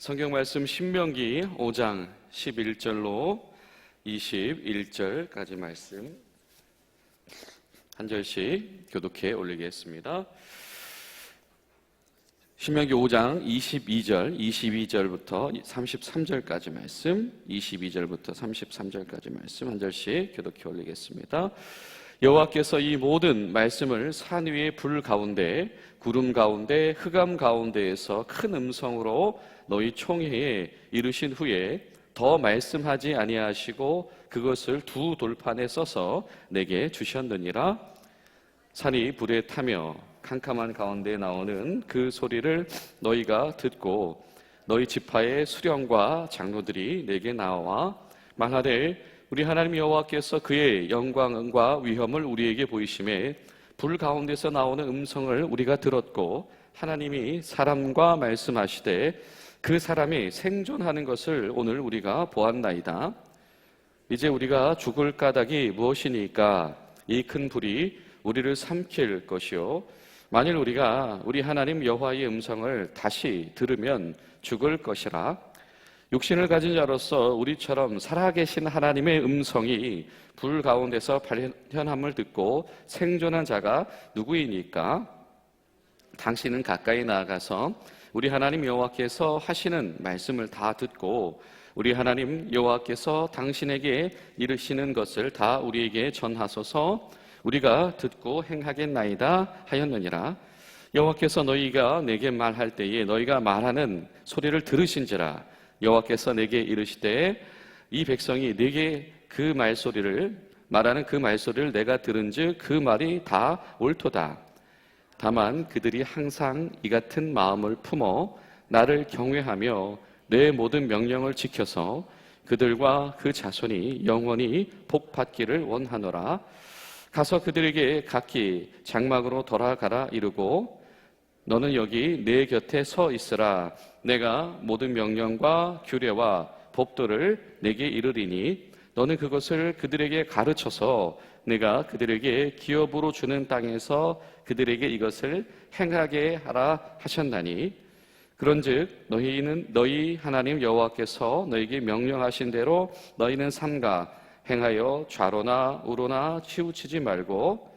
성경 말씀 신명기 5장 11절로 21절까지 말씀 한 절씩 교독해 올리겠습니다. 신명기 5장 22절부터 33절까지 말씀, 22절부터 33절까지 말씀 한 절씩 교독해 올리겠습니다. 여호와께서 이 모든 말씀을 산 위의 불 가운데, 구름 가운데, 흑암 가운데에서 큰 음성으로 너희 총회에 이르신 후에 더 말씀하지 아니하시고 그것을 두 돌판에 써서 내게 주셨느니라. 산이 불에 타며 캄캄한 가운데 나오는 그 소리를 너희가 듣고 너희 지파의 수령과 장로들이 내게 나와 말하되 우리 하나님 여호와께서 그의 영광과 위엄을 우리에게 보이심에 불 가운데서 나오는 음성을 우리가 들었고 하나님이 사람과 말씀하시되 그 사람이 생존하는 것을 오늘 우리가 보았나이다. 이제 우리가 죽을 까닭이 무엇이니까 이 큰 불이 우리를 삼킬 것이요 만일 우리가 우리 하나님 여호와의 음성을 다시 들으면 죽을 것이라. 육신을 가진 자로서 우리처럼 살아계신 하나님의 음성이 불 가운데서 발현함을 듣고 생존한 자가 누구이니까? 당신은 가까이 나아가서 우리 하나님 여호와께서 하시는 말씀을 다 듣고 우리 하나님 여호와께서 당신에게 이르시는 것을 다 우리에게 전하소서. 우리가 듣고 행하겠나이다 하였느니라. 여호와께서 너희가 내게 말할 때에 너희가 말하는 소리를 들으신지라. 여호와께서 내게 이르시되 이 백성이 내게 그 말소리를 말하는 그 말소리를 내가 들은즉 그 말이 다 옳도다. 다만 그들이 항상 이 같은 마음을 품어 나를 경외하며 내 모든 명령을 지켜서 그들과 그 자손이 영원히 복받기를 원하노라. 가서 그들에게 각기 장막으로 돌아가라 이르고 너는 여기 내 곁에 서 있으라. 내가 모든 명령과 규례와 법도를 내게 이르리니 너는 그것을 그들에게 가르쳐서 내가 그들에게 기업으로 주는 땅에서 그들에게 이것을 행하게 하라 하셨나니 그런즉 너희는 너희 하나님 여호와께서 너희에게 명령하신 대로 너희는 삼가 행하여 좌로나 우로나 치우치지 말고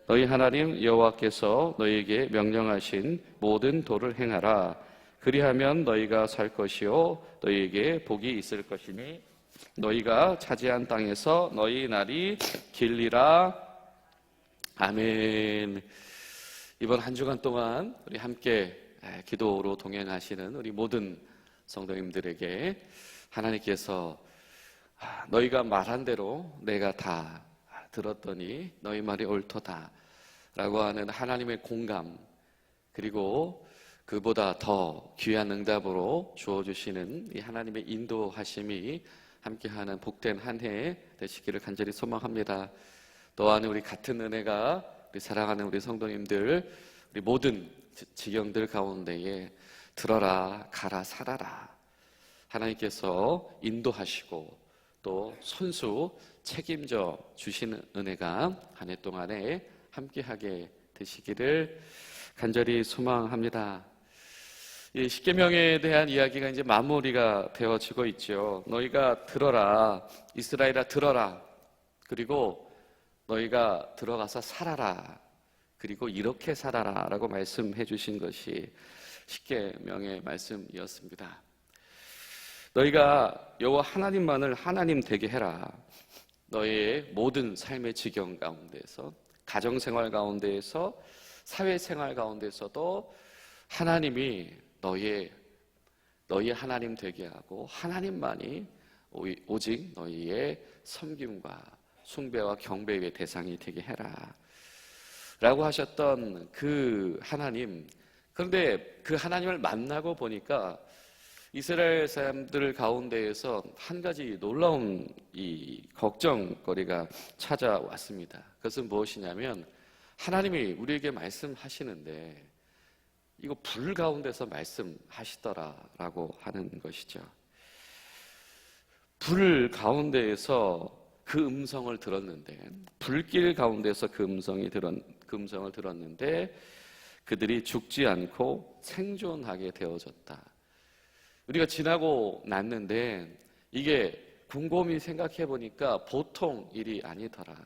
너희 하나님 여호와께서 너희에게 명령하신 모든 도를 행하라. 그리하면 너희가 살 것이요 너희에게 복이 있을 것이니 너희가 차지한 땅에서 너희 날이 길리라. 아멘. 이번 한 주간 동안 우리 함께 기도로 동행하시는 우리 모든 성도님들에게 하나님께서 너희가 말한 대로 내가 다 들었더니 너희 말이 옳도다 라고 하는 하나님의 공감, 그리고 그보다 더 귀한 응답으로 주어주시는 이 하나님의 인도하심이 함께하는 복된 한 해 되시기를 간절히 소망합니다. 또한 우리 같은 은혜가 우리 사랑하는 우리 성도님들, 우리 모든 지경들 가운데에 들어라, 가라, 살아라 하나님께서 인도하시고 또 손수 책임져 주시는 은혜가 한 해 동안에 함께하게 되시기를 간절히 소망합니다. 이 십계명에 대한 이야기가 이제 마무리가 되어지고 있죠. 너희가 들어라, 이스라엘아 들어라. 그리고 너희가 들어가서 살아라. 그리고 이렇게 살아라 라고 말씀해 주신 것이 십계명의 말씀이었습니다. 너희가 여호와 하나님만을 하나님 되게 해라. 너희의 모든 삶의 지경 가운데서, 가정생활 가운데에서, 사회생활 가운데서도 하나님이 너희 하나님 되게 하고 하나님만이 오직 너희의 섬김과 숭배와 경배의 대상이 되게 해라 라고 하셨던 그 하나님. 그런데 그 하나님을 만나고 보니까 이스라엘 사람들 가운데에서 한 가지 놀라운 이 걱정거리가 찾아왔습니다. 그것은 무엇이냐면 하나님이 우리에게 말씀하시는데 이거 불 가운데서 말씀하시더라라고 하는 것이죠. 불 가운데에서 그 음성을 들었는데, 불길 가운데서 그 음성을 들었는데 그들이 죽지 않고 생존하게 되어졌다. 우리가 지나고 났는데 이게 곰곰이 생각해 보니까 보통 일이 아니더라.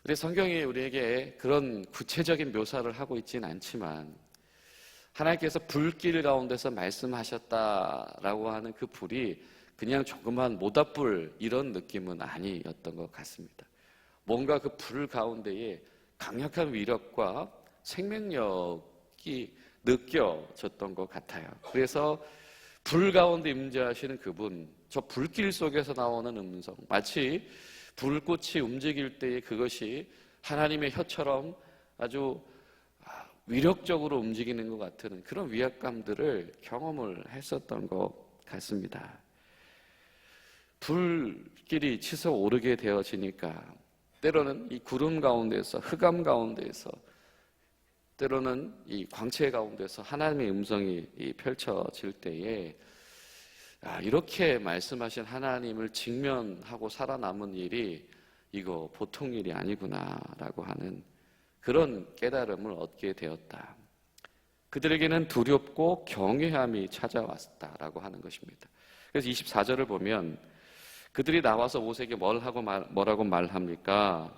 우리 성경이 우리에게 그런 구체적인 묘사를 하고 있지는 않지만 하나님께서 불길 가운데서 말씀하셨다라고 하는 그 불이 그냥 조그만 모닥불 이런 느낌은 아니었던 것 같습니다. 뭔가 그 불 가운데에 강력한 위력과 생명력이 느껴졌던 것 같아요. 그래서 불 가운데 임재하시는 그분, 저 불길 속에서 나오는 음성, 마치 불꽃이 움직일 때에 그것이 하나님의 혀처럼 아주 위력적으로 움직이는 것 같은 그런 위압감들을 경험을 했었던 것 같습니다. 불길이 치솟아오르게 되어지니까 때로는 이 구름 가운데서, 흑암 가운데서, 때로는 이 광채 가운데서 하나님의 음성이 펼쳐질 때에 이렇게 말씀하신 하나님을 직면하고 살아남은 일이 이거 보통 일이 아니구나라고 하는 그런 깨달음을 얻게 되었다. 그들에게는 두렵고 경외함이 찾아왔다라고 하는 것입니다. 그래서 24절을 보면 그들이 나와서 모세에게 뭐라고 말합니까?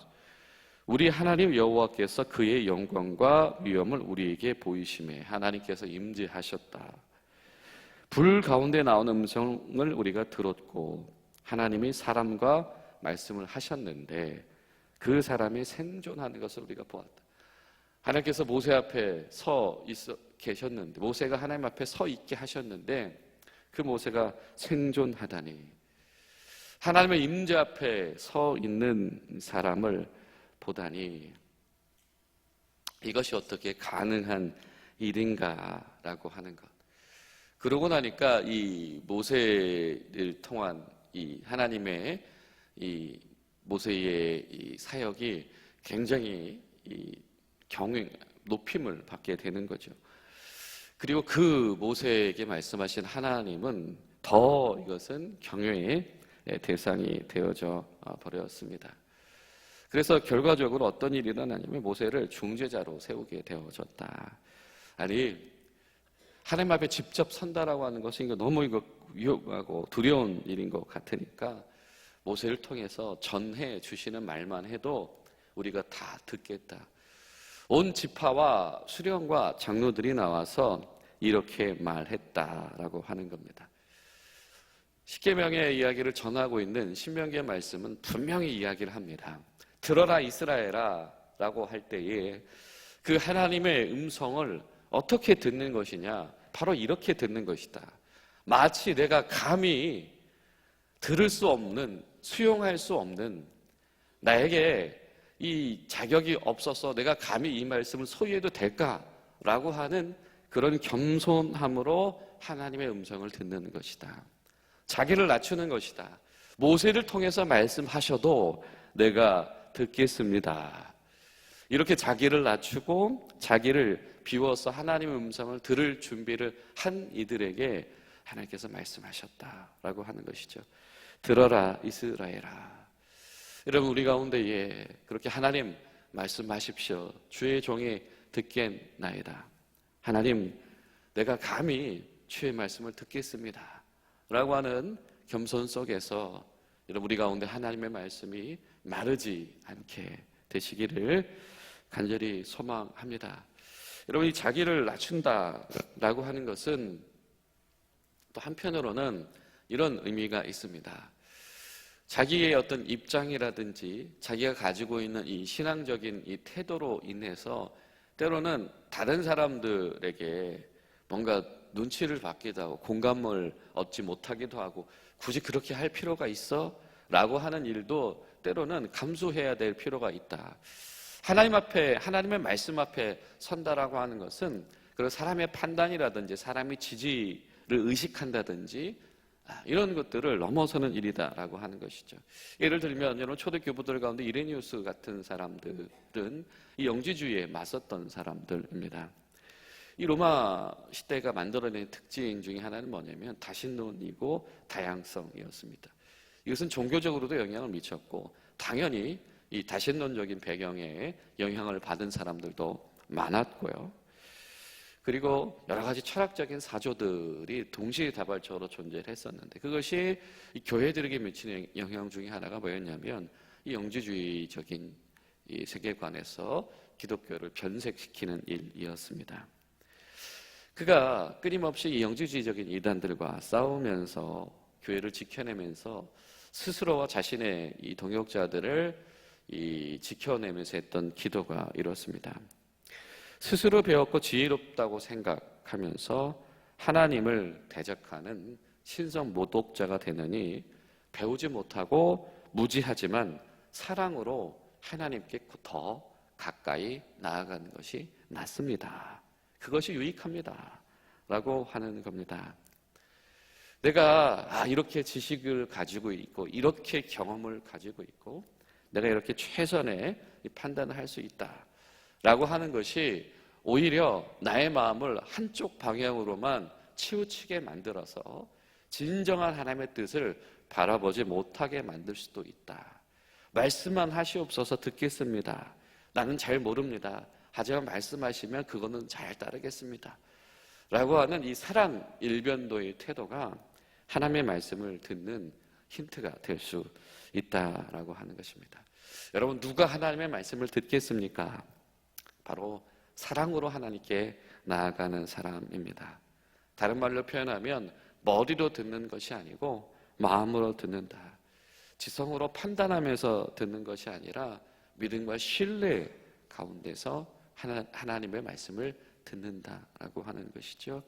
우리 하나님 여호와께서 그의 영광과 위엄을 우리에게 보이심에 하나님께서 임재하셨다. 불 가운데 나오는 음성을 우리가 들었고 하나님이 사람과 말씀을 하셨는데 그 사람이 생존하는 것을 우리가 보았다. 하나님께서 모세 앞에 계셨는데 모세가 하나님 앞에 서 있게 하셨는데 그 모세가 생존하다니 하나님의 임재 앞에 서 있는 사람을 보다니 이것이 어떻게 가능한 일인가라고 하는 것. 그러고 나니까 이 모세를 통한 이 하나님의 이 모세의 이 사역이 굉장히 이 높임을 받게 되는 거죠. 그리고 그 모세에게 말씀하신 하나님은 더 이것은 경외의 대상이 되어져 버렸습니다. 그래서 결과적으로 어떤 일이 일어나냐면 모세를 중재자로 세우게 되어졌다. 아니 하나님 앞에 직접 선다라고 하는 것은 너무 위험하고 두려운 일인 것 같으니까 모세를 통해서 전해 주시는 말만 해도 우리가 다 듣겠다. 온 지파와 수령과 장로들이 나와서 이렇게 말했다라고 하는 겁니다. 십계명의 이야기를 전하고 있는 신명기의 말씀은 분명히 이야기를 합니다. 들어라 이스라엘아 라고 할 때에 그 하나님의 음성을 어떻게 듣는 것이냐? 바로 이렇게 듣는 것이다. 마치 내가 감히 들을 수 없는, 수용할 수 없는, 나에게 이 자격이 없어서 내가 감히 이 말씀을 소유해도 될까라고 하는 그런 겸손함으로 하나님의 음성을 듣는 것이다. 자기를 낮추는 것이다. 모세를 통해서 말씀하셔도 내가 듣겠습니다. 이렇게 자기를 낮추고 자기를 비워서 하나님의 음성을 들을 준비를 한 이들에게 하나님께서 말씀하셨다라고 하는 것이죠. 들어라 이스라엘아. 여러분 우리 가운데에 그렇게 하나님 말씀하십시오. 주의 종이 듣겠나이다. 하나님 내가 감히 주의 말씀을 듣겠습니다 라고 하는 겸손 속에서 여러분 우리 가운데 하나님의 말씀이 마르지 않게 되시기를 간절히 소망합니다. 여러분 이 자기를 낮춘다라고 하는 것은 또 한편으로는 이런 의미가 있습니다. 자기의 어떤 입장이라든지 자기가 가지고 있는 이 신앙적인 이 태도로 인해서 때로는 다른 사람들에게 뭔가 눈치를 받기도 하고 공감을 얻지 못하기도 하고 굳이 그렇게 할 필요가 있어? 라고 하는 일도 때로는 감수해야 될 필요가 있다. 하나님 앞에, 하나님의 말씀 앞에 선다라고 하는 것은 그런 사람의 판단이라든지 사람의 지지를 의식한다든지 이런 것들을 넘어서는 일이다라고 하는 것이죠. 예를 들면 여러분 초대교부들 가운데 이레니우스 같은 사람들은 이 영지주의에 맞섰던 사람들입니다. 이 로마 시대가 만들어낸 특징 중에 하나는 뭐냐면 다신론이고 다양성이었습니다. 이것은 종교적으로도 영향을 미쳤고 당연히 이 다신론적인 배경에 영향을 받은 사람들도 많았고요. 그리고 여러 가지 철학적인 사조들이 동시다발적으로 존재를 했었는데, 그것이 이 교회들에게 미치는 영향 중에 하나가 뭐였냐면 이 영지주의적인 이 세계관에서 기독교를 변색시키는 일이었습니다. 그가 끊임없이 이 영지주의적인 이단들과 싸우면서 교회를 지켜내면서 스스로와 자신의 이 동역자들을 지켜내면서 했던 기도가 이렇습니다. 스스로 배웠고 지혜롭다고 생각하면서 하나님을 대적하는 신성 모독자가 되느니 배우지 못하고 무지하지만 사랑으로 하나님께 더 가까이 나아가는 것이 낫습니다. 그것이 유익합니다. 라고 하는 겁니다. 내가 이렇게 지식을 가지고 있고 이렇게 경험을 가지고 있고 내가 이렇게 최선의 판단을 할 수 있다 라고 하는 것이 오히려 나의 마음을 한쪽 방향으로만 치우치게 만들어서 진정한 하나님의 뜻을 바라보지 못하게 만들 수도 있다. 말씀만 하시옵소서 듣겠습니다. 나는 잘 모릅니다. 하지만 말씀하시면 그거는 잘 따르겠습니다. 라고 하는 이 사랑 일변도의 태도가 하나님의 말씀을 듣는 힌트가 될 수 있다라고 하는 것입니다. 여러분, 누가 하나님의 말씀을 듣겠습니까? 바로 사랑으로 하나님께 나아가는 사람입니다. 다른 말로 표현하면 머리로 듣는 것이 아니고 마음으로 듣는다. 지성으로 판단하면서 듣는 것이 아니라 믿음과 신뢰 가운데서 하나님의 말씀을 듣는다라고 하는 것이죠.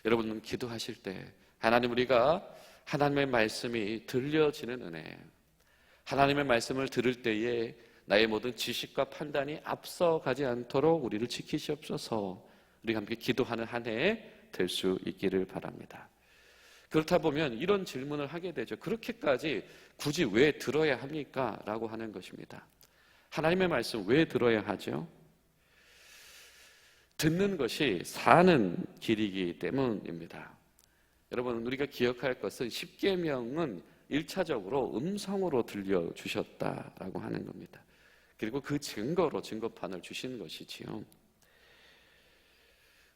여러분, 기도하실 때 하나님, 우리가 하나님의 말씀이 들려지는 은혜, 하나님의 말씀을 들을 때에 나의 모든 지식과 판단이 앞서가지 않도록 우리를 지키시옵소서. 우리가 함께 기도하는 한 해 될 수 있기를 바랍니다. 그렇다 보면 이런 질문을 하게 되죠. 그렇게까지 굳이 왜 들어야 합니까? 라고 하는 것입니다. 하나님의 말씀 왜 들어야 하죠? 듣는 것이 사는 길이기 때문입니다. 여러분, 우리가 기억할 것은 십계명은 1차적으로 음성으로 들려주셨다라고 하는 겁니다. 그리고 그 증거로 증거판을 주신 것이지요.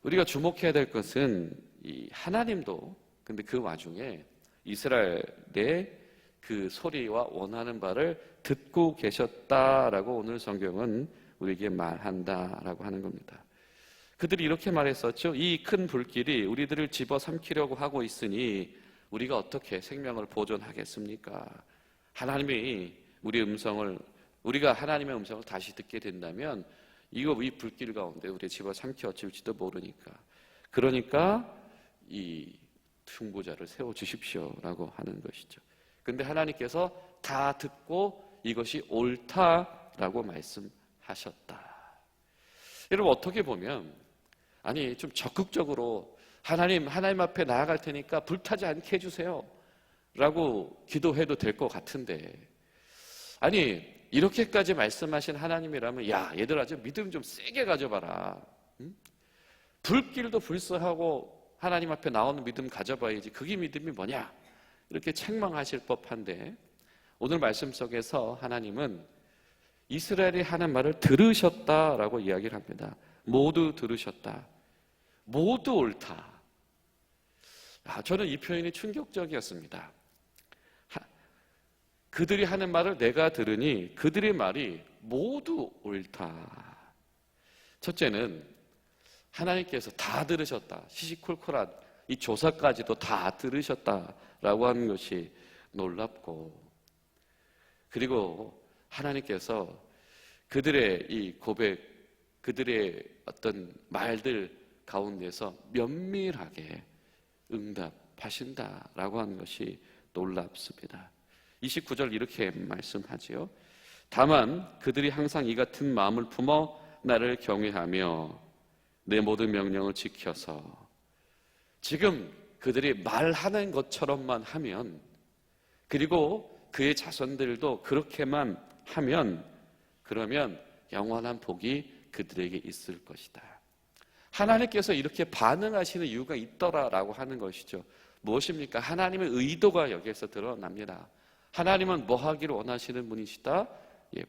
우리가 주목해야 될 것은 이 하나님도 근데 그 와중에 이스라엘의 그 소리와 원하는 바를 듣고 계셨다라고 오늘 성경은 우리에게 말한다라고 하는 겁니다. 그들이 이렇게 말했었죠. 이 큰 불길이 우리들을 집어삼키려고 하고 있으니 우리가 어떻게 생명을 보존하겠습니까? 하나님이 우리가 하나님의 음성을 다시 듣게 된다면 이 불길 가운데 우리 집어삼켜질지도 모르니까. 그러니까 이 중보자를 세워주십시오라고 하는 것이죠. 근데 하나님께서 다 듣고 이것이 옳다라고 말씀하셨다. 여러분, 어떻게 보면 좀 적극적으로 하나님 앞에 나아갈 테니까 불타지 않게 해주세요 라고 기도해도 될 것 같은데, 이렇게까지 말씀하신 하나님이라면 얘들아 좀 믿음 좀 세게 가져봐라. 응? 불길도 불사하고 하나님 앞에 나오는 믿음 가져봐야지. 그게 믿음이 뭐냐? 이렇게 책망하실 법한데, 오늘 말씀 속에서 하나님은 이스라엘이 하는 말을 들으셨다라고 이야기를 합니다. 모두 들으셨다. 모두 옳다. 저는 이 표현이 충격적이었습니다. 그들이 하는 말을 내가 들으니 그들의 말이 모두 옳다. 첫째는 하나님께서 다 들으셨다. 시시콜콜한 이 조사까지도 다 들으셨다라고 하는 것이 놀랍고, 그리고 하나님께서 그들의 이 고백, 그들의 어떤 말들 가운데서 면밀하게 응답하신다라고 하는 것이 놀랍습니다. 29절 이렇게 말씀하지요. 다만 그들이 항상 이 같은 마음을 품어 나를 경외하며 내 모든 명령을 지켜서, 지금 그들이 말하는 것처럼만 하면, 그리고 그의 자손들도 그렇게만 하면, 그러면 영원한 복이 그들에게 있을 것이다. 하나님께서 이렇게 반응하시는 이유가 있더라라고 하는 것이죠. 무엇입니까? 하나님의 의도가 여기에서 드러납니다. 하나님은 뭐 하기를 원하시는 분이시다?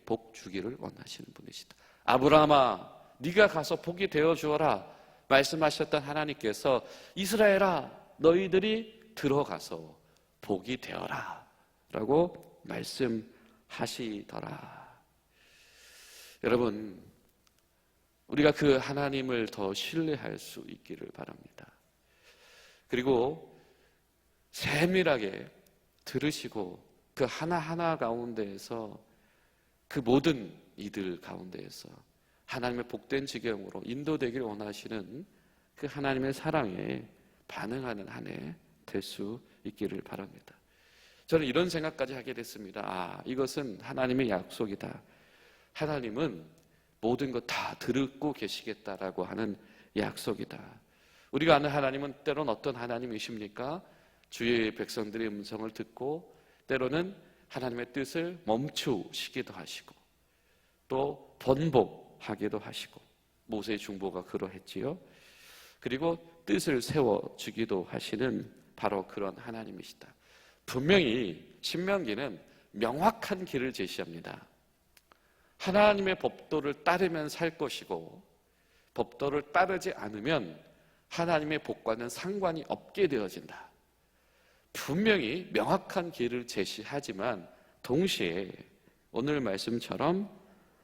복 주기를 원하시는 분이시다. 아브라함아, 네가 가서 복이 되어 주어라. 말씀하셨던 하나님께서 이스라엘아 너희들이 들어가서 복이 되어라 라고 말씀하시더라. 여러분, 우리가 그 하나님을 더 신뢰할 수 있기를 바랍니다. 그리고 세밀하게 들으시고 그 하나하나 가운데에서 그 모든 이들 가운데에서 하나님의 복된 지경으로 인도되기를 원하시는 그 하나님의 사랑에 반응하는 한 해 될 수 있기를 바랍니다. 저는 이런 생각까지 하게 됐습니다. 이것은 하나님의 약속이다. 하나님은 모든 것 다 듣고 계시겠다라고 하는 약속이다. 우리가 아는 하나님은 때론 어떤 하나님이십니까? 주의 백성들의 음성을 듣고 때로는 하나님의 뜻을 멈추시기도 하시고 또 번복하기도 하시고 모세의 중보가 그러했지요. 그리고 뜻을 세워주기도 하시는 바로 그런 하나님이시다. 분명히 신명기는 명확한 길을 제시합니다. 하나님의 법도를 따르면 살 것이고 법도를 따르지 않으면 하나님의 복과는 상관이 없게 되어진다. 분명히 명확한 길을 제시하지만 동시에 오늘 말씀처럼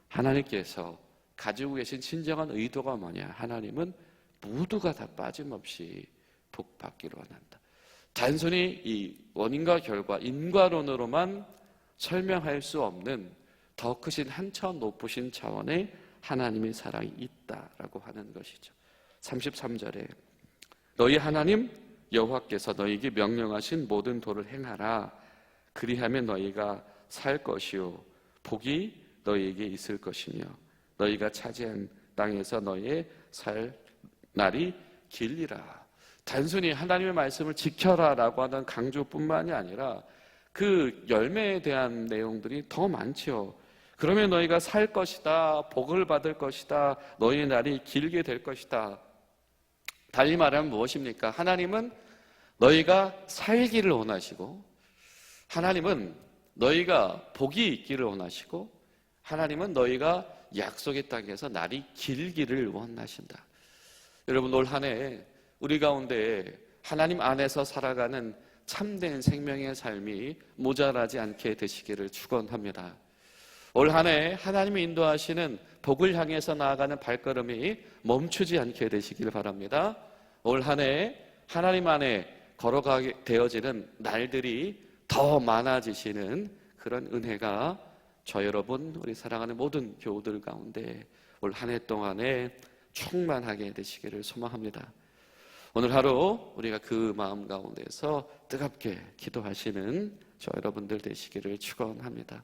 하나님께서 가지고 계신 진정한 의도가 뭐냐? 하나님은 모두가 다 빠짐없이 복받기를 원한다. 단순히 이 원인과 결과, 인과론으로만 설명할 수 없는 더 크신 한 차원 높으신 차원의 하나님의 사랑이 있다라고 하는 것이죠. 33절에 너희 하나님 여호와께서 너희에게 명령하신 모든 도를 행하라. 그리하면 너희가 살 것이요 복이 너희에게 있을 것이며 너희가 차지한 땅에서 너희의 살 날이 길리라. 단순히 하나님의 말씀을 지켜라라고 하는 강조뿐만이 아니라 그 열매에 대한 내용들이 더 많지요. 그러면 너희가 살 것이다, 복을 받을 것이다, 너희의 날이 길게 될 것이다. 달리 말하면 무엇입니까? 하나님은 너희가 살기를 원하시고 하나님은 너희가 복이 있기를 원하시고 하나님은 너희가 약속의 땅에서 날이 길기를 원하신다. 여러분, 올 한 해 우리 가운데 하나님 안에서 살아가는 참된 생명의 삶이 모자라지 않게 되시기를 축원합니다. 올 한 해 하나님이 인도하시는 복을 향해서 나아가는 발걸음이 멈추지 않게 되시길 바랍니다. 올 한 해 하나님 안에 걸어가게 되어지는 날들이 더 많아지시는 그런 은혜가 저 여러분, 우리 사랑하는 모든 교우들 가운데 올 한 해 동안에 충만하게 되시기를 소망합니다. 오늘 하루 우리가 그 마음 가운데서 뜨겁게 기도하시는 저 여러분들 되시기를 축원합니다.